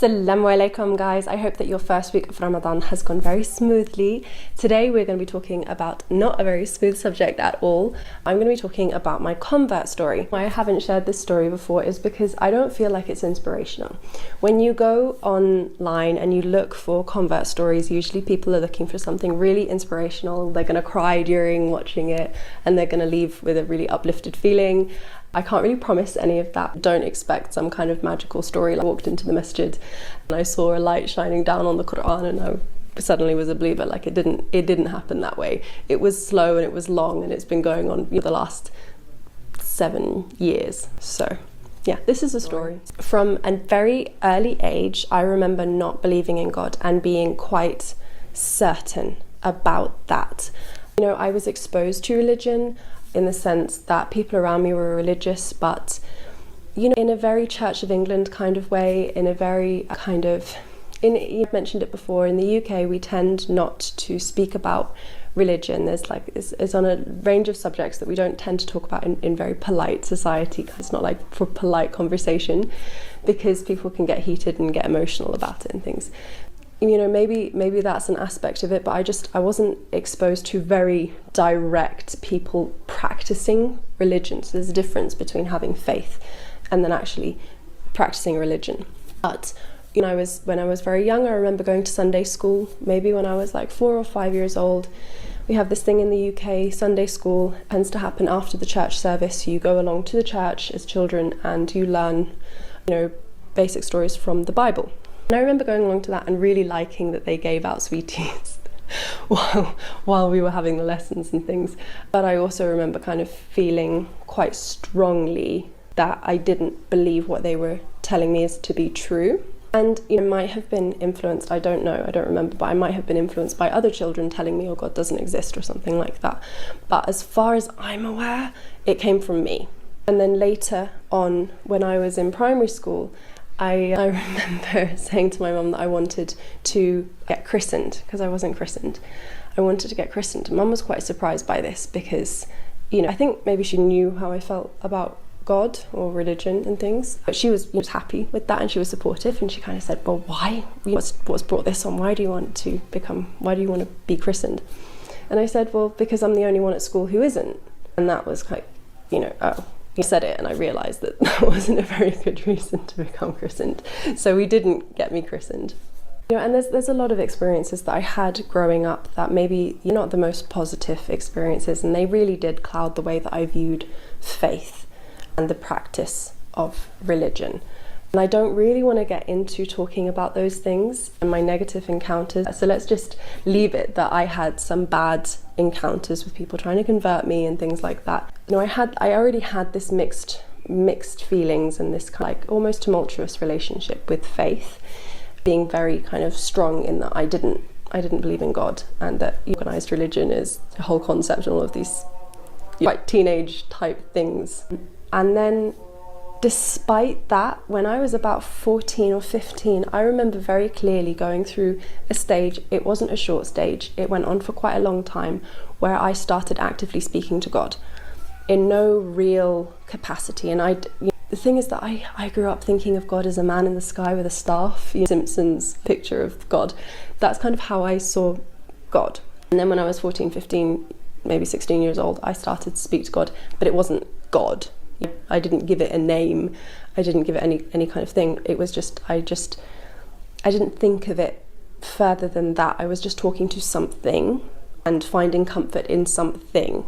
Assalamu alaikum guys, I hope that your first week of Ramadan has gone very smoothly. Today we're going to be talking about not a very smooth subject at all. I'm going to be talking about my convert story. Why I haven't shared this story before is because I don't feel like it's inspirational. When you go online and you look for convert stories, usually people are looking for something really inspirational. They're going to cry during watching it and they're going to leave with a really uplifted feeling. I can't really promise any of that. Don't expect some kind of magical story. I walked into the masjid and I saw a light shining down on the Quran and I suddenly was a believer. Like it didn't happen that way. It was slow and it was long and it's been going on for the last 7 years. So yeah, this is a story. From a very early age, I remember not believing in God and being quite certain about that. You know, I was exposed to religion in the sense that people around me were religious, but you know, in a very Church of England kind of way, in a very kind of, you've mentioned it before, in the UK we tend not to speak about religion. There's like, it's on a range of subjects that we don't tend to talk about in very polite society. It's not like for polite conversation because people can get heated and get emotional about it and things. You know, maybe that's an aspect of it, but I wasn't exposed to very direct people practicing religion. So there's a difference between having faith and then actually practicing religion. But you know, when I was very young, I remember going to Sunday school, maybe when I was like 4 or 5 years old. We have this thing in the UK, Sunday school tends to happen after the church service. You go along to the church as children and you learn, you know, basic stories from the Bible. And I remember going along to that and really liking that they gave out sweeties while we were having the lessons and things. But I also remember kind of feeling quite strongly that I didn't believe what they were telling me is to be true. And you know, might have been influenced, I don't know, I don't remember, but I might have been influenced by other children telling me, oh, God doesn't exist or something like that. But as far as I'm aware, it came from me. And then later on, when I was in primary school, I remember saying to my mum that I wanted to get christened because I wasn't christened. I wanted to get christened. Mum was quite surprised by this because, you know, I think maybe she knew how I felt about God or religion and things. But she was happy with that and she was supportive and she kind of said, well, why? What's brought this on? Why do you want to be christened? And I said, well, because I'm the only one at school who isn't. And that was like, you know, oh. He said it and I realised that wasn't a very good reason to become christened. So we didn't get me christened. You know, and there's a lot of experiences that I had growing up that maybe you're not the most positive experiences, and they really did cloud the way that I viewed faith and the practice of religion. And I don't really want to get into talking about those things and my negative encounters. So let's just leave it that I had some bad encounters with people trying to convert me and things like that. You know, I already had this mixed feelings and this kind of like almost tumultuous relationship with faith, being very kind of strong in that I didn't believe in God and that organized religion is the whole concept and all of these like teenage type things. And then despite that, when I was about 14 or 15, I remember very clearly going through a stage. It wasn't a short stage, it went on for quite a long time, where I started actively speaking to God in no real capacity. And the thing is that I grew up thinking of God as a man in the sky with a staff, you know, Simpsons picture of God. That's kind of how I saw God. And then when I was 14, 15, maybe 16 years old, I started to speak to God, but it wasn't God. I didn't give it a name. I didn't give it any kind of thing. It was just, I didn't think of it further than that. I was just talking to something and finding comfort in something.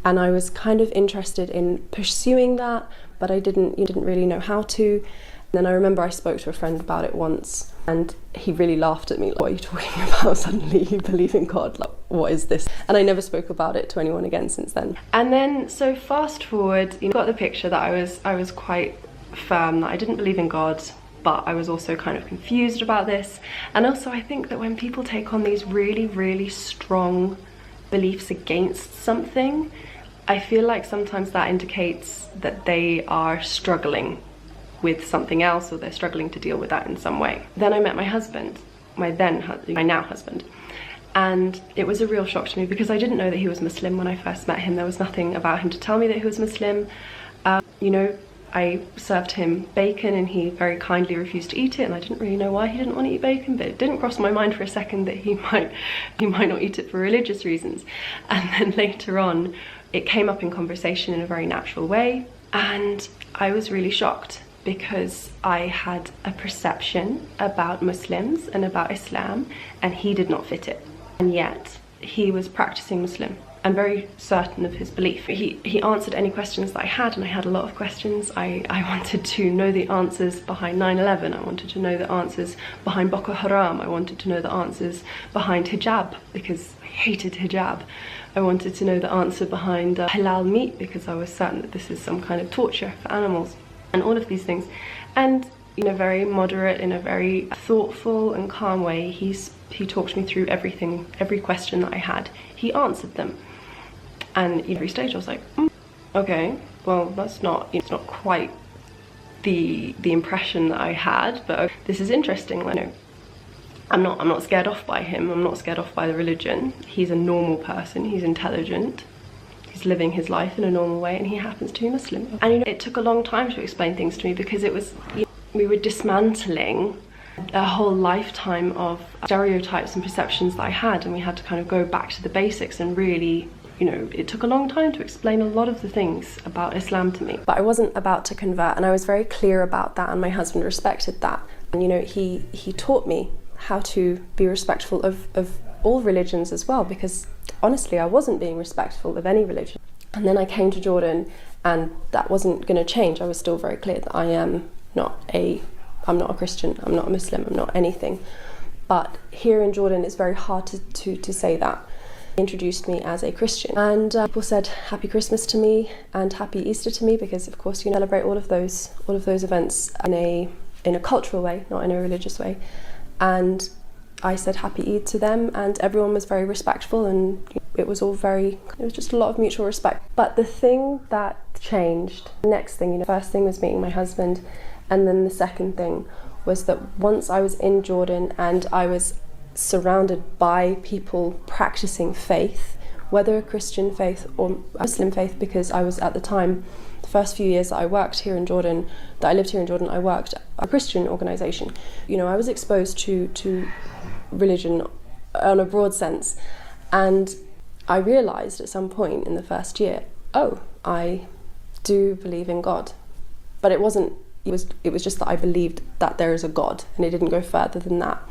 And I was kind of interested in pursuing that, but I didn't really know how to. And then I remember I spoke to a friend about it once and he really laughed at me. Like, what are you talking about? Suddenly you believe in God? Like, what is this? And I never spoke about it to anyone again since then. And then, so fast forward, you know, got the picture that I was quite firm that I didn't believe in God, but I was also kind of confused about this. And also I think that when people take on these really, really strong beliefs against something, I feel like sometimes that indicates that they are struggling with something else or they're struggling to deal with that in some way. Then I met my husband, my now husband, and it was a real shock to me because I didn't know that he was Muslim when I first met him. There was nothing about him to tell me that he was Muslim. You know, I served him bacon and he very kindly refused to eat it, and I didn't really know why he didn't want to eat bacon, but it didn't cross my mind for a second that he might not eat it for religious reasons. And then later on it came up in conversation in a very natural way, and I was really shocked because I had a perception about Muslims and about Islam, and he did not fit it. And yet he was practicing Muslim and very certain of his belief. He answered any questions that I had, and I had a lot of questions. I wanted to know the answers behind 9/11. I wanted to know the answers behind Boko Haram. I wanted to know the answers behind hijab, because I hated hijab. I wanted to know the answer behind halal meat, because I was certain that this is some kind of torture for animals, and all of these things. And in a very moderate, in a very thoughtful and calm way, he talked me through everything, every question that I had. He answered them. And every stage I was like, okay, well, that's not, it's not quite the impression that I had, but this is interesting. Like, no, I'm not scared off by him. I'm not scared off by the religion. He's a normal person. He's intelligent. He's living his life in a normal way, and he happens to be Muslim. And it took a long time to explain things to me, because it was, we were dismantling a whole lifetime of stereotypes and perceptions that I had, and we had to kind of go back to the basics and really, it took a long time to explain a lot of the things about Islam to me. But I wasn't about to convert, and I was very clear about that, and my husband respected that. And he taught me how to be respectful of all religions as well, because honestly I wasn't being respectful of any religion. And then I came to Jordan, and that wasn't going to change. I was still very clear that I'm not a Christian, I'm not a Muslim, I'm not anything. But here in Jordan it's very hard to say that. He introduced me as a Christian, and people said Happy Christmas to me and Happy Easter to me, because of course you celebrate all of those events in a cultural way, not in a religious way. And I said Happy Eid to them, and everyone was very respectful, and it was just a lot of mutual respect. But the thing that changed, the next thing, first thing was meeting my husband, and then the second thing was that once I was in Jordan and I was surrounded by people practicing faith, whether a Christian faith or Muslim faith, because I was at the time, the first few years that I worked here in Jordan, that I lived here in Jordan, I worked at a Christian organisation. I was exposed to religion on a broad sense, and I realised at some point in the first year, I do believe in God. But it was just that I believed that there is a God, and it didn't go further than that.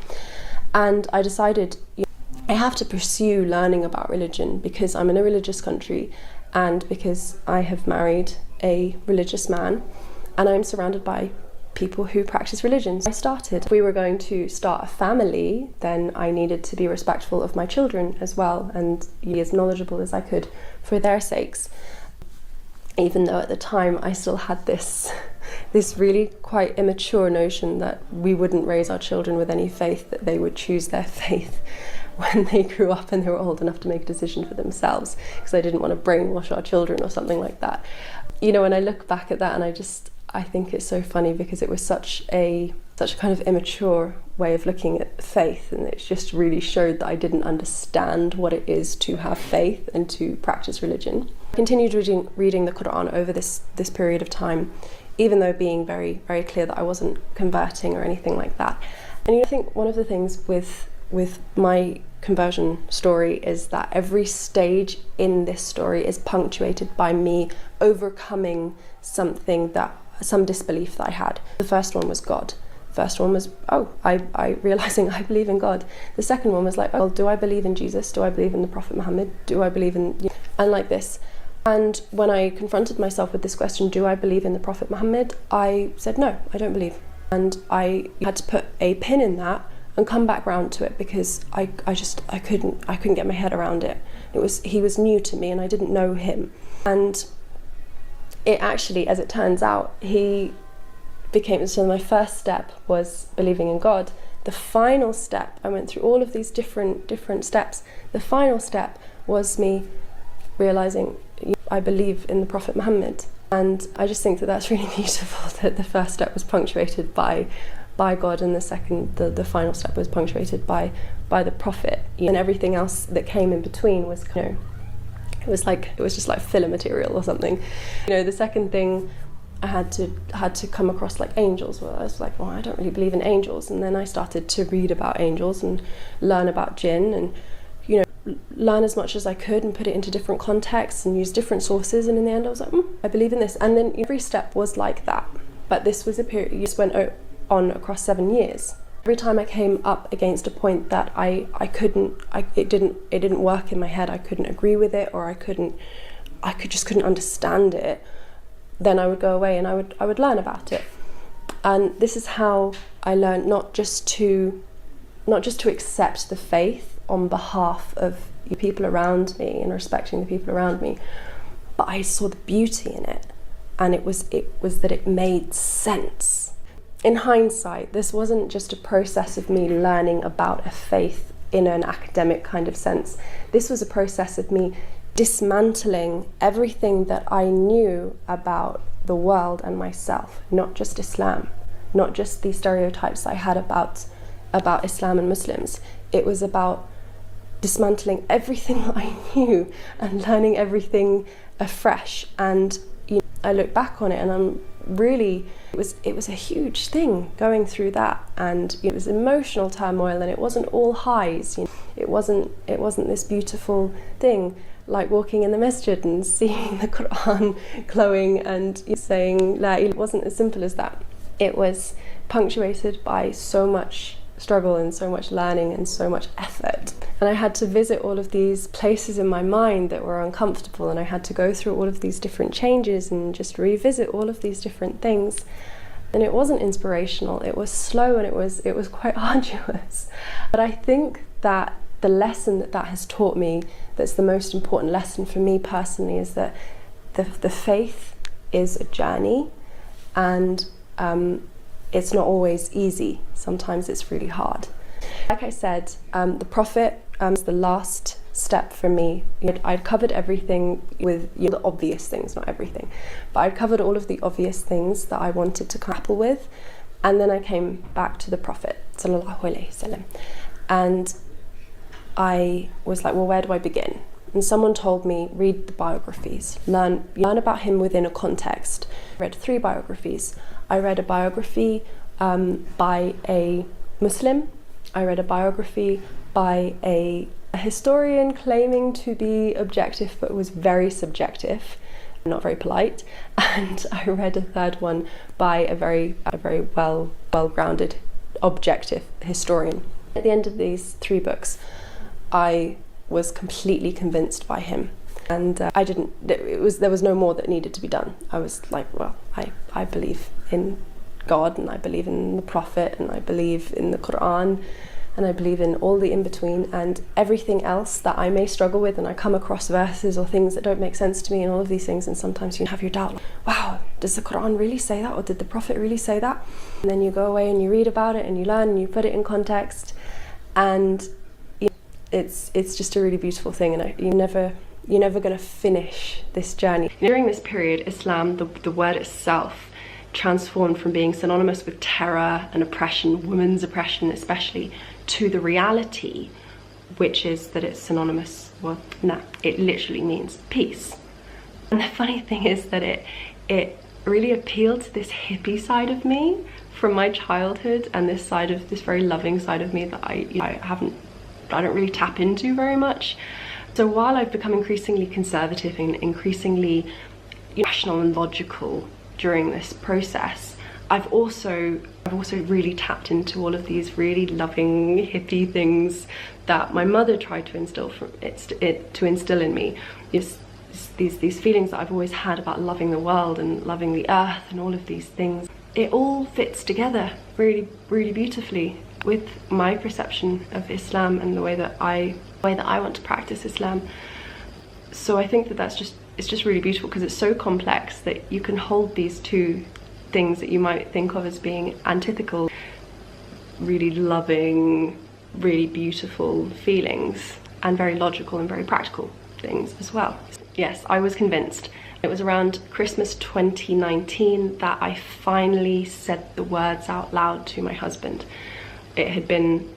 And I decided I have to pursue learning about religion, because I'm in a religious country, and because I have married a religious man, and I'm surrounded by people who practice religions. If we were going to start a family, then I needed to be respectful of my children as well, and be as knowledgeable as I could for their sakes. Even though at the time I still had this really quite immature notion that we wouldn't raise our children with any faith, that they would choose their faith when they grew up and they were old enough to make a decision for themselves, because I didn't want to brainwash our children or something like that. When I look back at that, and I think it's so funny, because it was such a kind of immature way of looking at faith, and it just really showed that I didn't understand what it is to have faith and to practice religion. I continued reading the Quran over this period of time, even though being very, very clear that I wasn't converting or anything like that. And I think one of the things with my conversion story is that every stage in this story is punctuated by me overcoming some disbelief that I had. The first one was God. The first one was, I realizing I believe in God. The second one was like, do I believe in Jesus? Do I believe in the Prophet Muhammad? Do I believe in, and like this. And when I confronted myself with this question, do I believe in the Prophet Muhammad? I said, no, I don't believe. And I had to put a pin in that and come back round to it, because I couldn't get my head around it. He was new to me, and I didn't know him. And it actually, as it turns out, so my first step was believing in God. The final step, I went through all of these different steps. The final step was me realizing I believe in the Prophet Muhammad. And I just think that that's really beautiful, that the first step was punctuated by God, and the final step was punctuated by the Prophet, and everything else that came in between was it was just like filler material or something. The second thing I had to come across like angels. Well, I was like, well, I don't really believe in angels. And then I started to read about angels and learn about jinn, and learn as much as I could and put it into different contexts and use different sources. And in the end I was like, I believe in this. And then every step was like that. But this was a period, it just went on across 7 years. Every time I came up against a point that it didn't work in my head, I couldn't agree with it, or I just couldn't understand it, then I would go away and I would learn about it. And this is how I learned not just to accept the faith on behalf of the people around me and respecting the people around me, but I saw the beauty in it, and it was that it made sense. In hindsight, this wasn't just a process of me learning about a faith in an academic kind of sense. This was a process of me dismantling everything that I knew about the world and myself, not just Islam, not just the stereotypes I had about Islam and Muslims. It was about dismantling everything that I knew and learning everything afresh. And I look back on it and I'm really, it was a huge thing going through that, and it was emotional turmoil, and it wasn't all highs. It wasn't this beautiful thing like walking in the masjid and seeing the Quran glowing and saying La ilaha. It wasn't as simple as that. It was punctuated by so much struggle and so much learning and so much effort. And I had to visit all of these places in my mind that were uncomfortable, and I had to go through all of these different changes and just revisit all of these different things. And it wasn't inspirational, it was slow, and it was quite arduous. But I think that the lesson that has taught me, that's the most important lesson for me personally, is that the faith is a journey, and it's not always easy. Sometimes it's really hard. Like I said, the Prophet is the last step for me. I'd covered everything with the obvious things, not everything, but I'd covered all of the obvious things that I wanted to grapple with, and then I came back to the Prophet sallallahu alaihi wasallam, and I was like, well, where do I begin? And someone told me, read the biographies, learn about him within a context. I read 3 biographies. I read a biography by a Muslim. I read a biography by a historian claiming to be objective but was very subjective, not very polite. And I read a 3rd one by a very well-grounded, objective historian. At the end of these 3 books, I was completely convinced by him, and there was no more that needed to be done. I was like, well, I believe in God, and I believe in the Prophet, and I believe in the Quran, and I believe in all the in-between, and everything else that I may struggle with, and I come across verses or things that don't make sense to me and all of these things, and sometimes you have your doubt, like, wow, does the Quran really say that, or did the Prophet really say that? And then you go away and you read about it and you learn and you put it in context, and it's just a really beautiful thing, and you're never going to finish this journey. During this period, Islam, the word itself, transformed from being synonymous with terror and oppression, women's oppression especially, to the reality, which is that it's synonymous, well, no, it literally means peace. And the funny thing is that it really appealed to this hippie side of me from my childhood, and this very loving side of me that I don't really tap into very much. So while I've become increasingly conservative and increasingly rational and logical during this process, I've also really tapped into all of these really loving hippie things that my mother tried to instill in me. These feelings that I've always had about loving the world and loving the earth and all of these things. It all fits together really, really beautifully with my perception of Islam and the way that I want to practice Islam. So I think that it's just really beautiful, because it's so complex that you can hold these 2 things that you might think of as being antithetical, really loving, really beautiful feelings, and very logical and very practical things as well. Yes, I was convinced. It was around Christmas 2019 that I finally said the words out loud to my husband. It had been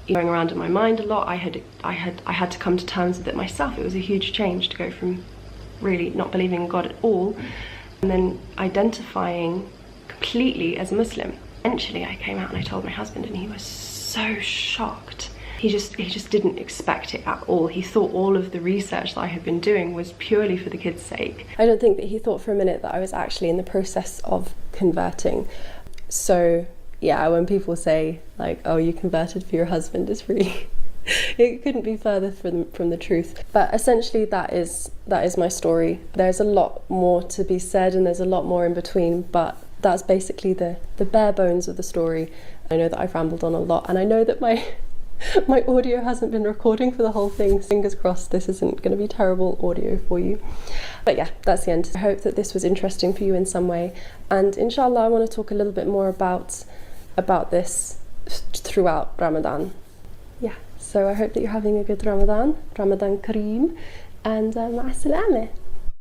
going around in my mind a lot. I had to come to terms with it myself. It was a huge change to go from really not believing in God at all and then identifying completely as a Muslim. Eventually I came out and I told my husband, and he was so shocked. He just didn't expect it at all. He thought all of the research that I had been doing was purely for the kids' sake. I don't think that he thought for a minute that I was actually in the process of converting. So yeah, when people say like, oh, you converted for your husband, it's really it couldn't be further from the truth. But essentially that is my story. There's a lot more to be said, and there's a lot more in between, but that's basically the bare bones of the story. I know that I've rambled on a lot, and I know that my audio hasn't been recording for the whole thing. Fingers crossed this isn't going to be terrible audio for you. But yeah, that's the end. I hope that this was interesting for you in some way, and inshallah I want to talk a little bit more about this throughout Ramadan. Yeah, so I hope that you're having a good Ramadan Kareem, and ma'a salama.